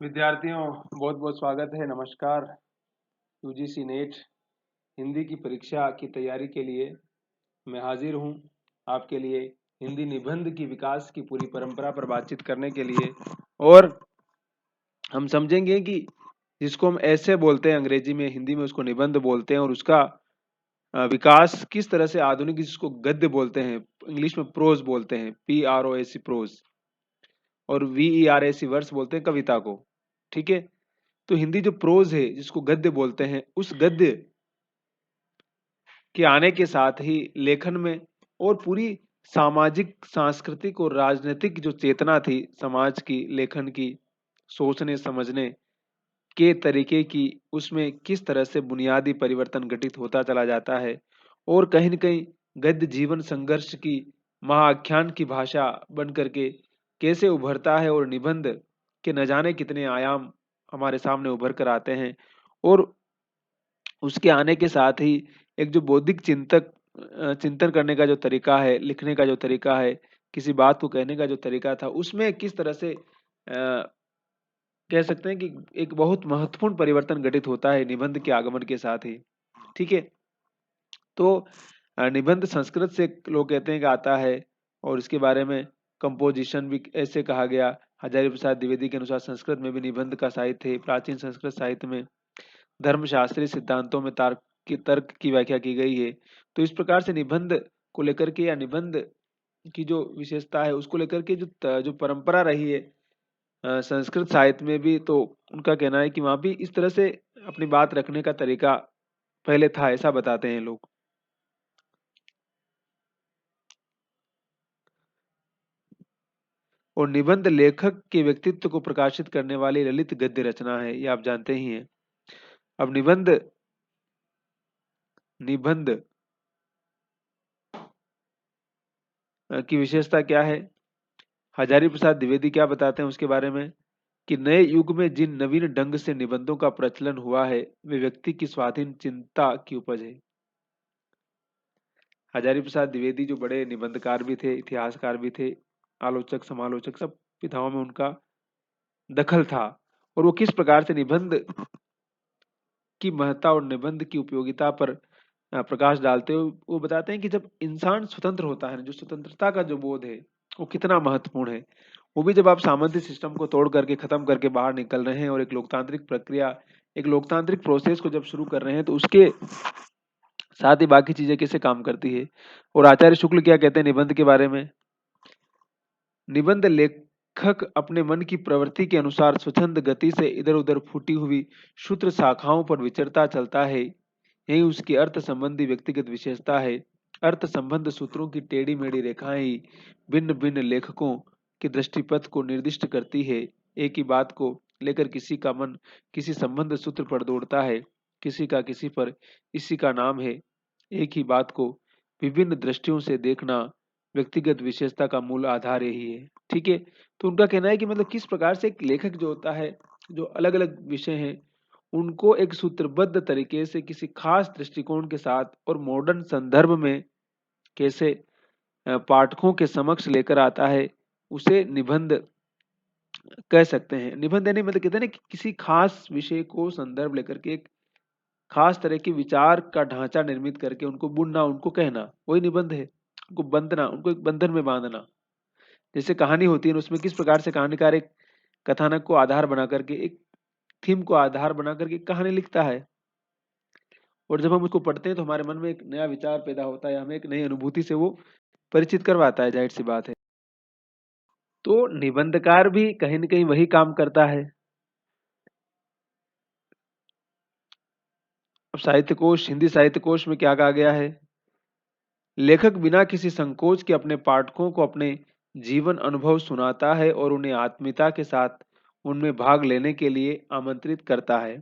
विद्यार्थियों, बहुत बहुत स्वागत है। नमस्कार। यूजीसी नेट हिंदी की परीक्षा की तैयारी के लिए मैं हाजिर हूँ आपके लिए हिंदी निबंध की विकास की पूरी परंपरा पर बातचीत करने के लिए। और हम समझेंगे कि जिसको हम ऐसे बोलते हैं अंग्रेजी में, हिंदी में उसको निबंध बोलते हैं, और उसका विकास किस तरह से आधुनिक, जिसको गद्य बोलते हैं, इंग्लिश में प्रोज बोलते हैं, PROS प्रोज, और VERAC वर्स बोलते हैं कविता को। ठीक है। तो हिंदी जो प्रोज है, जिसको गद्य बोलते हैं, उस गद्य के आने के साथ ही लेखन में और पूरी सामाजिक, सांस्कृतिक और राजनीतिक जो चेतना थी समाज की, लेखन की, सोचने समझने के तरीके की, उसमें किस तरह से बुनियादी परिवर्तन घटित होता चला जाता है। और कहीं न कहीं गद्य जीवन संघर्ष की महाआख्यान की भाषा बन करके कैसे उभरता है, और निबंध के न जाने कितने आयाम हमारे सामने उभर कर आते हैं। और उसके आने के साथ ही एक जो बौद्धिक चिंतन करने का जो तरीका है, लिखने का जो तरीका है, किसी बात को कहने का जो तरीका था, उसमें किस तरह से कह सकते हैं कि एक बहुत महत्वपूर्ण परिवर्तन घटित होता है निबंध के आगमन के साथ ही। ठीक है। तो निबंध संस्कृत से लोग कहते हैं कि आता है, और इसके बारे में कंपोजिशन भी ऐसे कहा गया। हजारी प्रसाद द्विवेदी के अनुसार संस्कृत में भी निबंध का साहित्य है। प्राचीन संस्कृत साहित्य में धर्मशास्त्रीय सिद्धांतों में तर्क की व्याख्या की गई है। तो इस प्रकार से निबंध को लेकर के, या निबंध की जो विशेषता है उसको लेकर के जो परंपरा रही है संस्कृत साहित्य में भी, तो उनका कहना है कि वहां भी इस तरह से अपनी बात रखने का तरीका पहले था, ऐसा बताते हैं लोग। और निबंध लेखक के व्यक्तित्व को प्रकाशित करने वाली ललित गद्य रचना है, ये आप जानते ही हैं। अब निबंध निबंध की विशेषता क्या है, हजारी प्रसाद द्विवेदी क्या बताते हैं उसके बारे में, कि नए युग में जिन नवीन ढंग से निबंधों का प्रचलन हुआ है, वे व्यक्ति की स्वाधीन चिंता की उपज है। हजारी प्रसाद द्विवेदी जो बड़े निबंधकार भी थे, इतिहासकार भी थे, आलोचक, समालोचक, सब विधाओं में उनका दखल था। और वो किस प्रकार से निबंध की महत्ता और निबंध की उपयोगिता पर प्रकाश डालते हुए वो बताते हैं कि जब इंसान स्वतंत्र होता है, जो स्वतंत्रता का जो बोध है वो कितना महत्वपूर्ण है। वो भी जब आप सामंती सिस्टम को तोड़ करके, खत्म करके बाहर निकल रहे हैं और एक लोकतांत्रिक प्रक्रिया, एक लोकतांत्रिक प्रोसेस को जब शुरू कर रहे हैं, तो उसके साथ ही बाकी चीजें कैसे काम करती है। और आचार्य शुक्ल क्या कहते हैं निबंध के बारे में, निबंध लेखक अपने मन की प्रवृत्ति के अनुसार स्वच्छंद गति से इधर उधर फूटी हुई सूत्र शाखाओं पर विचरता चलता है। यही उसकी अर्थ संबंधी व्यक्तिगत विशेषता है। अर्थ संबंध सूत्रों की टेढ़ी मेढ़ी रेखाएं ही भिन्न भिन्न लेखकों के दृष्टिपथ को निर्दिष्ट करती है। एक ही बात को लेकर किसी का मन किसी संबंध सूत्र पर दौड़ता है, किसी का किसी पर, इसी का नाम है। एक ही बात को विभिन्न दृष्टियों से देखना व्यक्तिगत विशेषता का मूल आधार यही है। ठीक है। तो उनका कहना है कि मतलब किस प्रकार से एक लेखक जो होता है, जो अलग अलग विषय हैं, उनको एक सूत्रबद्ध तरीके से किसी खास दृष्टिकोण के साथ और मॉडर्न संदर्भ में कैसे पाठकों के समक्ष लेकर आता है, उसे निबंध कह सकते हैं। निबंध यानी मतलब कहते हैं ना कि किसी खास विषय को संदर्भ लेकर के एक खास तरह के विचार का ढांचा निर्मित करके उनको बुनना, उनको कहना, वही निबंध है। उनको बंधना, उनको एक बंधन में बांधना। जैसे कहानी होती है, उसमें किस प्रकार से कहानीकार एक कथानक को आधार बना करके, एक थीम को आधार बना करके कहानी लिखता है, और जब हम उसको पढ़ते हैं तो हमारे मन में एक नया विचार पैदा होता है, हमें एक नई अनुभूति से वो परिचित करवाता है, जाहिर सी बात है। तो निबंधकार भी कहीं न कहीं वही काम करता है। अब साहित्य कोश, हिंदी साहित्य कोश में क्या कहा गया है, लेखक बिना किसी संकोच के अपने पाठकों को अपने जीवन अनुभव सुनाता है और उन्हें आत्मीयता के साथ उनमें भाग लेने के लिए आमंत्रित करता है।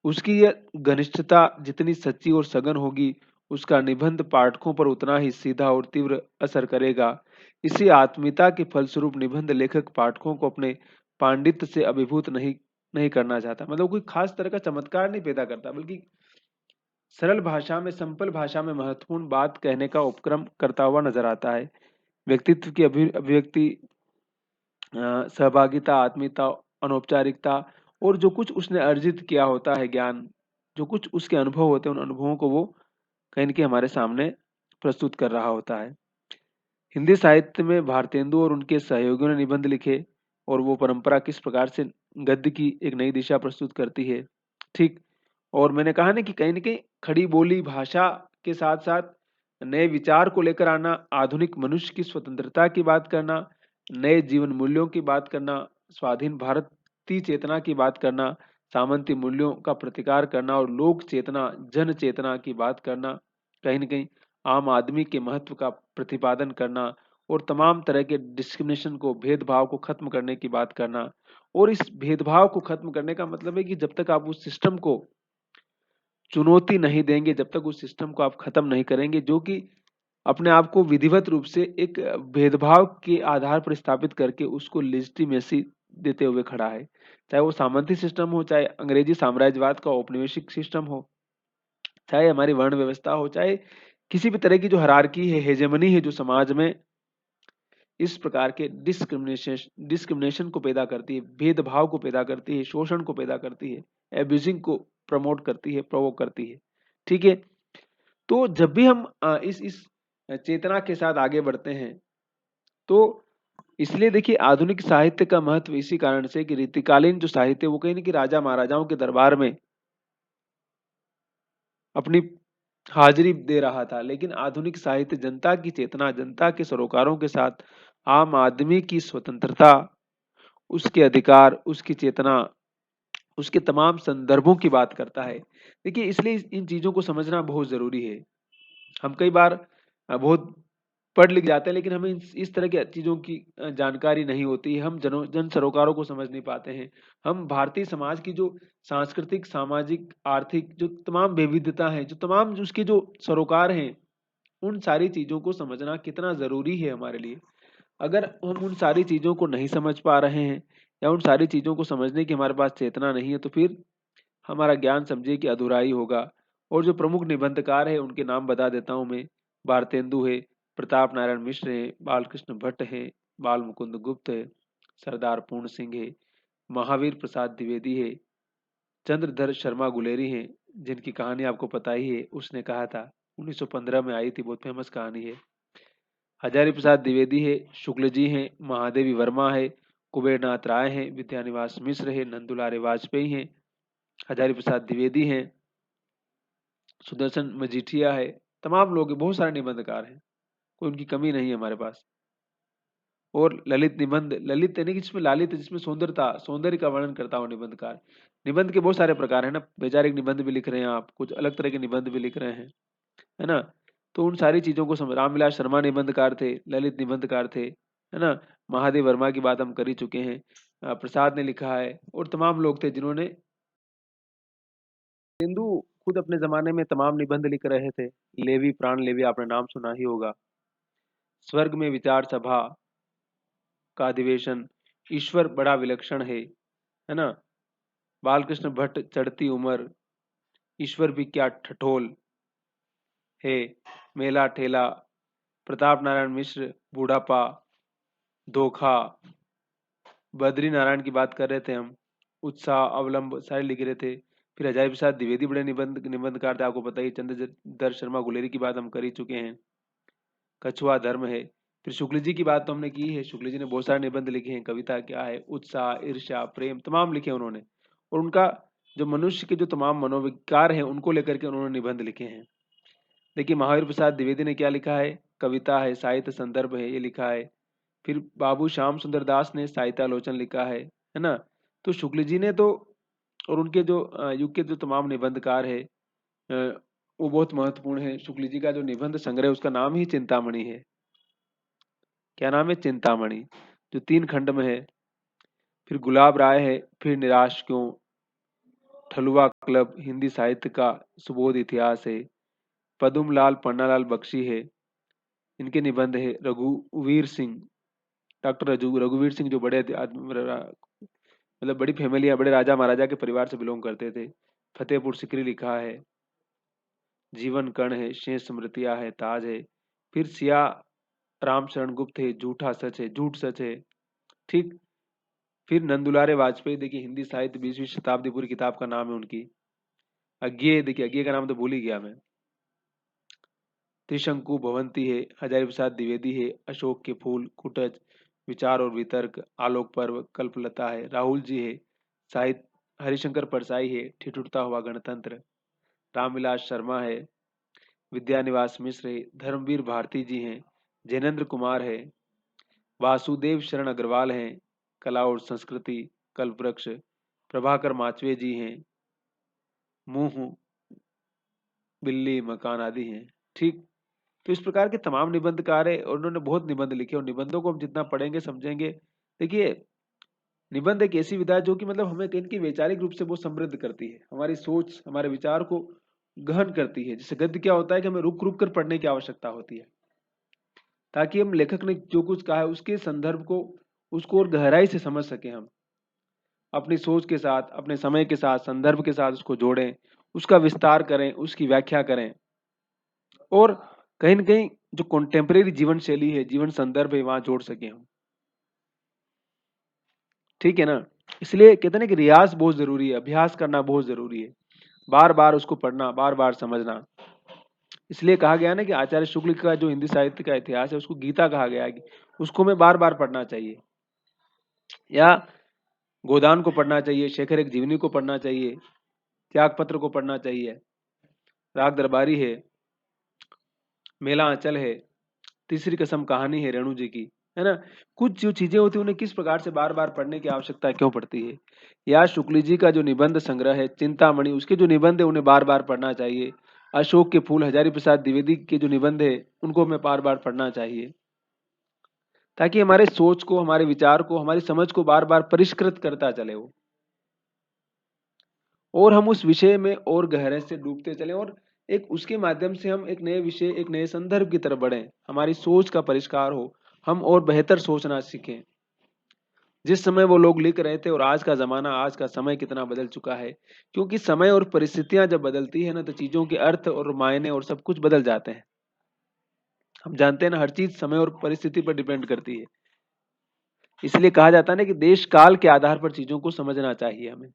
उसकी यह घनिष्ठता जितनी सच्ची और सघन होगी, उसका निबंध पाठकों पर उतना ही सीधा और तीव्र असर करेगा। इसी आत्मीयता के फलस्वरूप निबंध लेखक पाठकों को अपने पांडित्य से अभिभूत नहीं नहीं करना चाहता। मतलब कोई खास तरह का चमत्कार नहीं पैदा करता, बल्कि सरल भाषा में, सिंपल भाषा में महत्वपूर्ण बात कहने का उपक्रम करता हुआ नजर आता है। व्यक्तित्व की अभिव्यक्ति सहभागिता, आत्मीयता, अनौपचारिकता और जो कुछ उसने अर्जित किया होता है ज्ञान, जो कुछ उसके अनुभव होते हैं, उन अनुभवों को वो कहीं न कहीं हमारे सामने प्रस्तुत कर रहा होता है। हिंदी साहित्य में भारतेंदु और उनके सहयोगियों ने निबंध लिखे और वो परंपरा किस प्रकार से गद्य की एक नई दिशा प्रस्तुत करती है। ठीक। और मैंने कहा ना कि कहीं न कहीं खड़ी बोली भाषा के साथ-साथ नए विचार को लेकर आना, आधुनिक मनुष्य की स्वतंत्रता की बात करना, नए जीवन मूल्यों की बात करना, स्वाधीन भारतीय चेतना की बात करना, सामंती मूल्यों का प्रतिकार करना और लोक चेतना, जन चेतना की बात करना, कहीं न कहीं आम आदमी के महत्व का प्रतिपादन करना और तमाम तरह के डिस्क्रिमिनेशन को, भेदभाव को खत्म करने की बात करना। और इस भेदभाव को खत्म करने का मतलब है कि जब तक आप उस सिस्टम को चुनौती नहीं देंगे, जब तक उस सिस्टम को आप खत्म नहीं करेंगे, जो कि अपने आप को विधिवत रूप से एक भेदभाव के आधार पर स्थापित करके उसको लेजिटिमेसी देते हुए खड़ा है। चाहे वो सामंती सिस्टम हो, चाहे अंग्रेजी साम्राज्यवाद का औपनिवेशिक सिस्टम हो, चाहे हमारी वर्ण व्यवस्था हो, चाहे किसी भी तरह की जो हायरार्की है, हेजेमनी है जो समाज में इस प्रकार के डिस्क्रिमिनेशन को पैदा करती है, भेदभाव को पैदा करती है, शोषण को पैदा करती है, एब्यूजिंग को प्रमोट करती है, प्रोवोक करती है। ठीक है? तो जब भी हम इस चेतना के साथ आगे बढ़ते हैं, तो इसलिए देखिए आधुनिक साहित्य का महत्व इसी कारण से कि रीतिकालीन जो साहित्य है वो कहीं न कहीं राजा-महाराजाओं के दरबार में अपनी हाजिरी दे रहा था। लेकिन आधुनिक साहित्य जनता की चेतना, जनता के सरोकारों के साथ आम आदमी की स्वतंत्रता, उसके अधिकार, उसकी चेतना, उसके तमाम संदर्भों की बात करता है। देखिए इसलिए इन चीज़ों को समझना बहुत ज़रूरी है। हम कई बार बहुत पढ़ लिख जाते हैं लेकिन हमें इस तरह की चीज़ों की जानकारी नहीं होती है। हम जन सरोकारों को समझ नहीं पाते हैं। हम भारतीय समाज की जो सांस्कृतिक, सामाजिक, आर्थिक जो तमाम विविधता है, जो तमाम जो उसके जो सरोकार हैं, उन सारी चीज़ों को समझना कितना ज़रूरी है हमारे लिए। अगर हम उन सारी चीज़ों को नहीं समझ पा रहे हैं या उन सारी चीज़ों को समझने की हमारे पास चेतना नहीं है, तो फिर हमारा ज्ञान समझिए कि अधूरा ही होगा। और जो प्रमुख निबंधकार हैं, उनके नाम बता देता हूँ मैं। भारतेंदु है, प्रताप नारायण मिश्र हैं, बालकृष्ण भट्ट हैं, बाल मुकुंद गुप्त है, सरदार पूर्ण सिंह है, महावीर प्रसाद द्विवेदी है, चंद्रधर शर्मा गुलेरी हैं, जिनकी कहानी आपको पता ही है, उसने कहा था। 1915 में आई थी, बहुत फेमस कहानी है। हजारी प्रसाद द्विवेदी है, शुक्ल जी हैं, महादेवी वर्मा है, कुबेरनाथ राय हैं, विद्यानिवास मिश्र है, नंदुलारे वाजपेयी हैं, हजारी प्रसाद द्विवेदी हैं, सुदर्शन मजीठिया है, तमाम लोग हैं, बहुत सारे निबंधकार हैं, कोई उनकी कमी नहीं है हमारे पास। और ललित निबंध, ललित यानी कि जिसमें लालित है, जिसमें सुंदरता, सौंदर्य का वर्णन करता हो निबंधकार। निबंध के बहुत सारे प्रकार है ना, वैचारिक निबंध भी लिख रहे हैं आप, कुछ अलग तरह के निबंध भी लिख रहे हैं, है ना? तो उन सारी चीज़ों को समझ, रामविलास शर्मा निबंधकार थे, ललित निबंधकार थे, है ना? महादेव वर्मा की बात हम कर ही चुके हैं। प्रसाद ने लिखा है और तमाम लोग थे जिन्होंने, हिंदू खुद अपने ज़माने में तमाम निबंध लिख रहे थे। लेवी, प्राण लेवी आपने नाम सुना ही होगा। स्वर्ग में विचार सभा का अधिवेशन, ईश्वर बड़ा विलक्षण है ना? बालकृष्ण भट्ट, चढ़ती उम्र, ईश्वर भी क्या ठठोल है, मेला ठेला, प्रताप नारायण मिश्र, बूढ़ापा, धोखा, बद्री नारायण की बात कर रहे थे हम, उत्साह, अवलंब सारे लिख रहे थे। फिर अजायब प्रसाद द्विवेदी बड़े निबंधकार थे, आपको पता ही। चंद्रधर शर्मा गुलेरी की बात हम कर ही चुके हैं। कछुआ धर्म है। फिर शुक्ल जी की बात तो हमने की है, शुक्ल जी ने बहुत सारे निबंध लिखे हैं। कविता क्या है, उत्साह, ईर्ष्या, प्रेम, तमाम लिखे उन्होंने। और उनका जो मनुष्य के जो तमाम मनोविकार हैं उनको लेकर के उन्होंने निबंध लिखे हैं। देखिए महावीर प्रसाद द्विवेदी ने क्या लिखा है, कविता है, साहित्य संदर्भ है, ये लिखा है। फिर बाबू श्याम सुंदर दास ने साहित्यालोचन लिखा है ना? तो शुक्ल जी ने तो, और उनके जो युग के जो तमाम निबंधकार है, वो बहुत महत्वपूर्ण है। शुक्ल जी का जो निबंध संग्रह उसका नाम ही चिंतामणि है। क्या नाम है? चिंतामणि, जो 3 खंड में है। फिर गुलाब राय है, फिर निराश क्यों, ठलुआ क्लब, हिंदी साहित्य का सुबोध इतिहास है। पदुम लाल पन्नालाल बख्शी है, इनके निबंध है। रघुवीर सिंह, डॉक्टर रघुवीर सिंह जो बड़े मतलब बड़ी फैमिली है, बड़े राजा महाराजा के परिवार से बिलोंग करते थे। फतेहपुर सिकरी लिखा है। जीवन कण है, शेष स्मृतियां है, ताज है। फिर सिया रामचरण गुप्त है, झूठा सच है, झूठ सच है। ठीक। फिर नंदुलारे वाजपेयी, देखिए हिंदी साहित्य 20वीं शताब्दी, पूरी किताब का नाम है उनकी। अज्ञेय, देखिए अज्ञेय का नाम तो भूल ही गया मैं। त्रिशंकु भवंती है, हजारी प्रसाद द्विवेदी है, अशोक के फूल, कुटज, विचार और वितर्क, आलोक पर्व, कल्पलता है, राहुल जी है, साहित्य हरिशंकर परसाई है, ठिठुरता हुआ गणतंत्र, रामविलास शर्मा है, विद्यानिवास मिश्र है, धर्मवीर भारती जी हैं, जैनेन्द्र कुमार है, वासुदेव शरण अग्रवाल हैं, कला और संस्कृति, कल्पवृक्ष, प्रभाकर माचवे जी हैं, मुंह, बिल्ली, मकान आदि हैं। ठीक। तो इस प्रकार के तमाम निबंधकार है और उन्होंने बहुत निबंध लिखे, और निबंधों को हम जितना पढ़ेंगे समझेंगे, देखिए निबंध एक ऐसी विधा है जो कि मतलब हमें इनकी वैचारिक रूप से बहुत समृद्ध करती है, हमारी सोच हमारे विचार को गहन करती है। जैसे गद्य क्या होता है कि हमें रुक रुक कर पढ़ने की आवश्यकता होती है, ताकि हम लेखक ने जो कुछ कहा है उसके संदर्भ को, उसको और गहराई से समझ सके। हम अपनी सोच के साथ, अपने समय के साथ, संदर्भ के साथ उसको जोड़ें, उसका विस्तार करें, उसकी व्याख्या करें, और कहीं न कहीं जो कॉन्टेम्परेरी जीवन शैली है, जीवन संदर्भ है, वहां जोड़ सके हम। ठीक है ना? इसलिए कहते हैं ना कि रियाज बहुत जरूरी है, अभ्यास करना बहुत जरूरी है, बार बार उसको पढ़ना, बार बार समझना। इसलिए कहा गया ना कि आचार्य शुक्ल का जो हिंदी साहित्य का इतिहास है उसको गीता कहा गया है, कि उसको हमें बार बार पढ़ना चाहिए, या गोदान को पढ़ना चाहिए, शेखर एक जीवनी को पढ़ना चाहिए, त्याग पत्र को पढ़ना चाहिए, राग दरबारी है, मेला आंचल है, तीसरी कसम कहानी है रेणु जी की, है ना? कुछ जो चीजें होती है उन्हें किस प्रकार से बार बार पढ़ने की आवश्यकता क्यों पड़ती है, या शुक्ल जी का जो निबंध संग्रह है चिंतामणि, उसके जो निबंध है उन्हें बार बार पढ़ना चाहिए। अशोक के फूल, हजारी प्रसाद द्विवेदी के जो निबंध है उनको हमें बार बार पढ़ना चाहिए, ताकि हमारे सोच को, हमारे विचार को, हमारी समझ को बार बार परिष्कृत करता चले वो, और हम उस विषय में और गहरे से डूबते चले, और एक उसके माध्यम से हम एक नए विषय, एक नए संदर्भ की तरफ बढ़ें, हमारी सोच का परिष्कार हो, हम और बेहतर सोचना सीखें। जिस समय वो लोग लिख रहे थे और आज का जमाना, आज का समय कितना बदल चुका है, क्योंकि समय और परिस्थितियां जब बदलती है ना, तो चीजों के अर्थ और मायने और सब कुछ बदल जाते हैं। हम जानते हैं ना, हर चीज समय और परिस्थिति पर डिपेंड करती है। इसलिए कहा जाता है ना कि देश काल के आधार पर चीजों को समझना चाहिए हमें।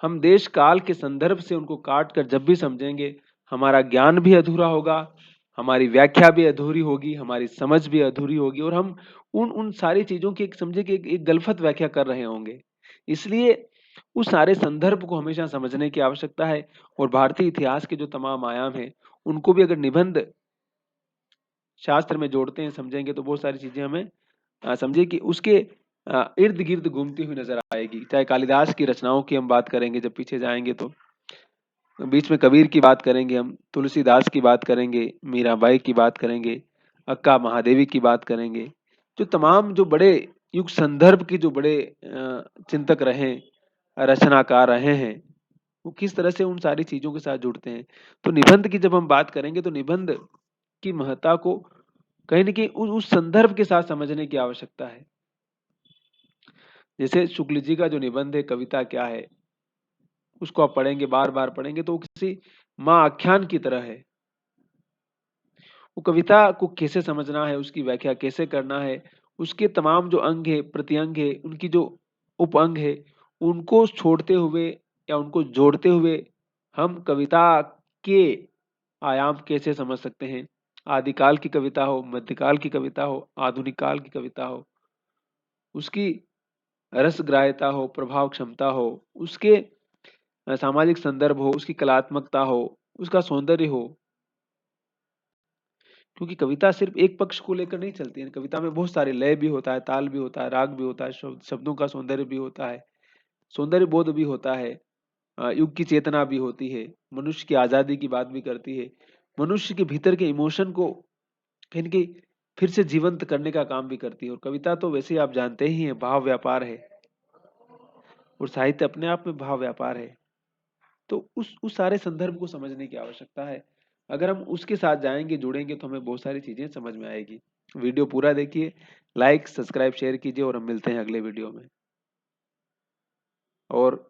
हम देश काल के संदर्भ से उनको काट कर जब भी समझेंगे, हमारा ज्ञान भी अधूरा होगा, हमारी व्याख्या भी अधूरी होगी, हमारी समझ भी अधूरी होगी, और हम उन उन सारी चीजों की एक समझे कि एक गलत व्याख्या कर रहे होंगे। इसलिए उस सारे संदर्भ को हमेशा समझने की आवश्यकता है, और भारतीय इतिहास के जो तमाम आयाम हैं उनको भी अगर निबंध शास्त्र में जोड़ते हैं, समझेंगे, तो बहुत सारी चीजें हमें समझिए कि उसके इर्द गिर्द घूमती हुई नजर आएगी। चाहे कालिदास की रचनाओं की हम बात करेंगे, जब पीछे जाएंगे तो बीच में कबीर की बात करेंगे, हम तुलसीदास की बात करेंगे, मीराबाई की बात करेंगे, अक्का महादेवी की बात करेंगे, जो तमाम जो बड़े युग संदर्भ के जो बड़े चिंतक रहे, रचनाकार रहे हैं, वो किस तरह से उन सारी चीजों के साथ जुड़ते हैं। तो निबंध की जब हम बात करेंगे, तो निबंध की महत्ता को कहीं न कहीं उस संदर्भ के साथ समझने की आवश्यकता है। जैसे शुक्ल जी का जो निबंध है कविता क्या है, उसको आप पढ़ेंगे, बार बार पढ़ेंगे, तो वो किसी माँ आख्यान की तरह है। वो कविता को कैसे समझना है, उसकी व्याख्या कैसे करना है, उसके तमाम जो अंग है, प्रत्यंग है, उनकी जो उपअंग है, उनको छोड़ते हुए या उनको जोड़ते हुए हम कविता के आयाम कैसे समझ सकते हैं। आदिकाल की कविता हो, मध्यकाल की कविता हो, आधुनिक काल की कविता हो, उसकी रसग्राह्यता हो, प्रभाव क्षमता हो, उसके सामाजिक संदर्भ हो, उसकी कलात्मकता हो, उसका सौंदर्य हो, क्योंकि कविता सिर्फ एक पक्ष को लेकर नहीं चलती है। कविता में बहुत सारे लय भी होता है, ताल भी होता है, राग भी होता है, शब्दों का सौंदर्य भी होता है, सौंदर्य बोध भी होता है, युग की चेतना भी होती है, मनुष्य की आजादी की बात भी करती है, मनुष्य के भीतर के इमोशन को कहीं न कहीं फिर से जीवंत करने का काम भी करती है। और कविता तो वैसे ही आप जानते ही हैं, भाव व्यापार है, और साहित्य अपने आप में भाव व्यापार है। तो उस सारे संदर्भ को समझने की आवश्यकता है। अगर हम उसके साथ जाएंगे, जुड़ेंगे, तो हमें बहुत सारी चीजें समझ में आएगी। वीडियो पूरा देखिए, लाइक सब्सक्राइब शेयर कीजिए, और हम मिलते हैं अगले वीडियो में। और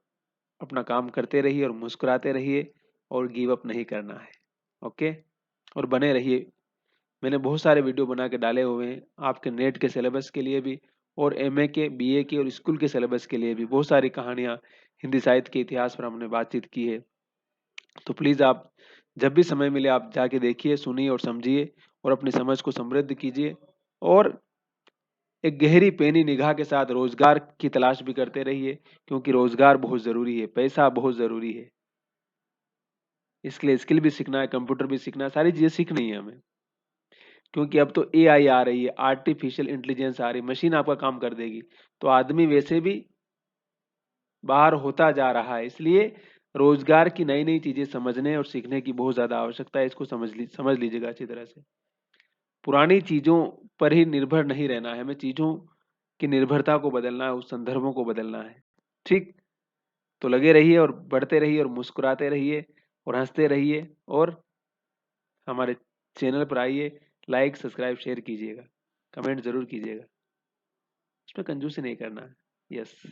अपना काम करते रहिए और मुस्कुराते रहिए, और गिव अप नहीं करना है। ओके, और बने रहिए मैंने बहुत सारे वीडियो बना के डाले हुए हैं आपके नेट के सिलेबस के लिए भी, और एमए के, बीए के और स्कूल के सिलेबस के लिए भी। बहुत सारी कहानियां हिंदी साहित्य के इतिहास पर हमने बातचीत की है। तो प्लीज आप जब भी समय मिले आप जाके देखिए, सुनिए और समझिए, और अपनी समझ को समृद्ध कीजिए, और एक गहरी पैनी निगाह के साथ रोजगार की तलाश भी करते रहिए, क्योंकि रोजगार बहुत जरूरी है, पैसा बहुत जरूरी है। इसके लिए स्किल भी सीखना है, कंप्यूटर भी सीखना है, सारी चीजें सीखनी है हमें, क्योंकि अब तो एआई आ रही है, आर्टिफिशियल इंटेलिजेंस आ रही है, मशीन आपका काम कर देगी। तो आदमी वैसे भी बाहर होता जा रहा है, इसलिए रोजगार की नई नई चीजें समझने और सीखने की बहुत ज्यादा आवश्यकता है। इसको समझ लीजिएगा अच्छी तरह से। पुरानी चीजों पर ही निर्भर नहीं रहना है, हमें चीजों की निर्भरता को बदलना है, उस संदर्भों को बदलना है। ठीक। तो लगे रहिए और बढ़ते रहिए और मुस्कुराते रहिए और हंसते रहिए, और हमारे चैनल पर आइए, लाइक सब्सक्राइब शेयर कीजिएगा, कमेंट जरूर कीजिएगा, इसमें कंजूसी नहीं करना है। यस।